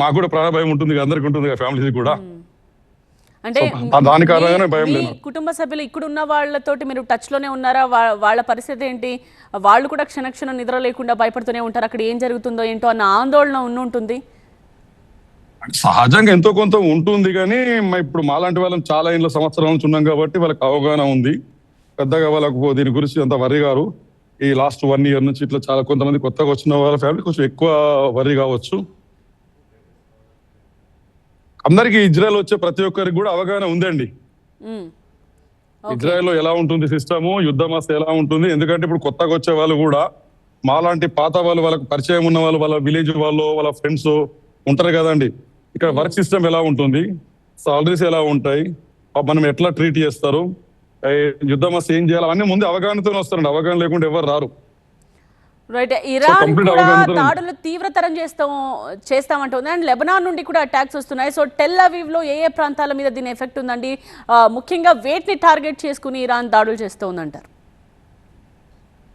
మాకు కూడా ప్రాణ భయం ఉంటుంది, అందరికి ఉంటుంది, ఫ్యామిలీస్ కూడా. అంటే దాని కారణంగానే భయం మీ లేదు. కుటుంబ సభ్యులు ఇక్కడ ఉన్న వాళ్ళతోటి మీరు టచ్ లోనే ఉన్నారా? వాళ్ళ పరిస్థితి ఏంటి? వాళ్ళు కూడా క్షణక్షణం నిద్ర లేకుండా భయపడుతూనే ఉంటారు, అక్కడ ఏం జరుగుతుందో ఏంటో అన్న ఆందోళన ఉంటుంది. సహజంగా ఎంతో కొంత ఉంటుంది, కానీ ఇప్పుడు మాలాంటి వాళ్ళం చాలా ఏళ్ళ సంవత్సరాల నుంచి ఉన్నాం కాబట్టి వాళ్ళకి అవగాహన ఉంది. పెద్దగా వాళ్ళకు దీని గురించి అంత వర్రీ గారు. ఈ లాస్ట్ 1 year నుంచి ఇట్లా చాలా కొంతమంది కొత్తగా వచ్చిన వాళ్ళ ఫ్యామిలీ కొంచెం ఎక్కువ వర్రీ కావచ్చు. అందరికి ఇజ్రాయెల్ వచ్చే ప్రతి ఒక్కరికి కూడా అవగాహన ఉందండి. ఇజ్రాయెల్లో ఎలా ఉంటుంది సిస్టము, యుద్ధమస్తు ఎలా ఉంటుంది. ఎందుకంటే ఇప్పుడు కొత్తగా వచ్చే వాళ్ళు కూడా మాలాంటి పాత వాళ్ళు, వాళ్ళకి పరిచయం ఉన్న వాళ్ళు, వాళ్ళ విలేజ్ వాళ్ళు, వాళ్ళ ఫ్రెండ్స్ ఉంటారు కదండి. ఇక్కడ వర్క్ సిస్టమ్ ఎలా ఉంటుంది, సాలరీస్ ఎలా ఉంటాయి, మనం ఎట్లా ట్రీట్ చేస్తారు, యుద్ధమస్తు ఏం చేయాలి, అవన్నీ ముందు అవగాహనతో వస్తారండి. అవగాహన లేకుండా ఎవరు రారు. రైట్. ఇరాన్ కూడా దాడులు తీవ్రతరం చేస్తామంటుంది, అండ్ లెబనాన్ నుండి కూడా అటాక్స్ వస్తున్నాయి. సో టెల్ అవీవ్ లో ఏ ప్రాంతాల మీద దీని ఎఫెక్ట్ ఉందండి? ముఖ్యంగా వేటిని టార్గెట్ చేసుకుని ఇరాన్ దాడులు చేస్తోందంటారు?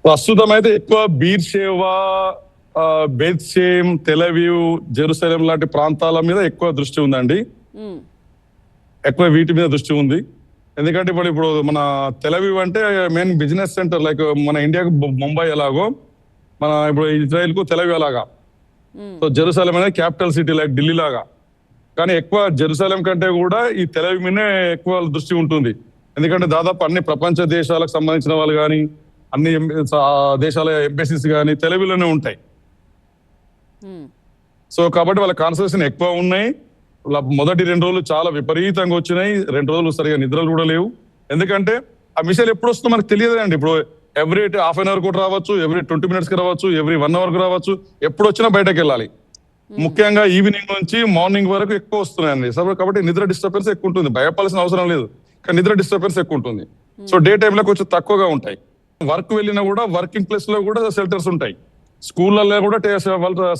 ప్రస్తుతం అయితే ఎక్కువ బీర్షేవా, బెత్షెమ్, టెల్ అవీవ్, జెరూసలేం లాంటి ప్రాంతాల మీద ఎక్కువ దృష్టి ఉందండి. ఎక్కువ వీటి మీద దృష్టి ఉంది. ఎందుకంటే ఇప్పుడు మన టెల్ అవీవ్ అంటే మెయిన్ బిజినెస్ సెంటర్, లైక్ మన ఇండియాకు ముంబై ఎలాగో, మన ఇప్పుడు ఇజ్రాయెల్ కు టెల్ అవీవ్ లాగా. సో జెరూసలేం అనేది క్యాపిటల్ సిటీ లైక్ ఢిల్లీ లాగా. కానీ ఎక్కువ జెరూసలేం కంటే కూడా ఈ టెల్ అవీవ్ మీదే ఎక్కువ దృష్టి ఉంటుంది. ఎందుకంటే దాదాపు అన్ని ప్రపంచ దేశాలకు సంబంధించిన వాళ్ళు కానీ, అన్ని దేశాల ఎంబసీస్ కానీ టెల్ అవీవ్ లోనే ఉంటాయి. సో కాబట్టి వాళ్ళ కాన్సన్ట్రేషన్ ఎక్కువ ఉన్నాయి. మొదటి 2 రోజులు చాలా విపరీతంగా వచ్చినాయి. 2 రోజులు సరిగా నిద్రలు కూడా లేవు. ఎందుకంటే ఆ మిసైల్ ఎప్పుడు వస్తుందో మనకు తెలియదండి. ఇప్పుడు ఎవ్రీ ½ an hour కూడా రావచ్చు, ఎవ్రీ 20 minutes కి రావచ్చు, ఎవ్రీ 1 hour కు రావచ్చు. ఎప్పుడు వచ్చినా బయటకు వెళ్ళాలి. ముఖ్యంగా ఈవినింగ్ నుంచి మార్నింగ్ వరకు ఎక్కువ వస్తున్నాయండి. కాబట్టి నిద్ర డిస్టర్బెన్స్ ఎక్కువ ఉంటుంది. భయపడాల్సిన అవసరం లేదు, కానీ నిద్ర డిస్టర్బెన్స్ ఎక్కువ ఉంటుంది. సో డే టైంలో కొంచెం తక్కువగా ఉంటాయి. వర్క్ వెళ్ళినా కూడా వర్కింగ్ ప్లేస్ లో కూడా షెల్టర్స్ ఉంటాయి, స్కూళ్ళల్లో కూడా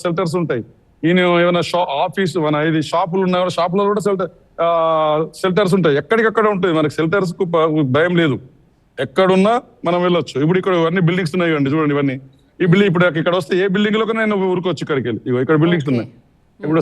షెల్టర్స్ ఉంటాయి. ఈయన ఏమైనా ఆఫీస్ మన ఇది షాపులు ఉన్నా కూడా షాపులలో కూడా షెల్టర్స్ ఉంటాయి. ఎక్కడికక్కడ ఉంటుంది. మనకి షెల్టర్స్ కు భయం లేదు, ఎక్కడున్నా మనం వెళ్ళొచ్చు. ఇప్పుడు ఇక్కడ ఇవన్నీ బిల్డింగ్స్ ఉన్నాయి అండి, చూడండి ఇవన్నీ. ఈ బిల్డింగ్ ఇప్పుడు ఇక్కడ వస్తే ఏ బిల్డింగ్ లో నేను ఊరుకోవచ్చు, ఇక్కడికి వెళ్ళి ఇక్కడ బిల్డింగ్స్ ఉన్నాయి. ఇప్పుడు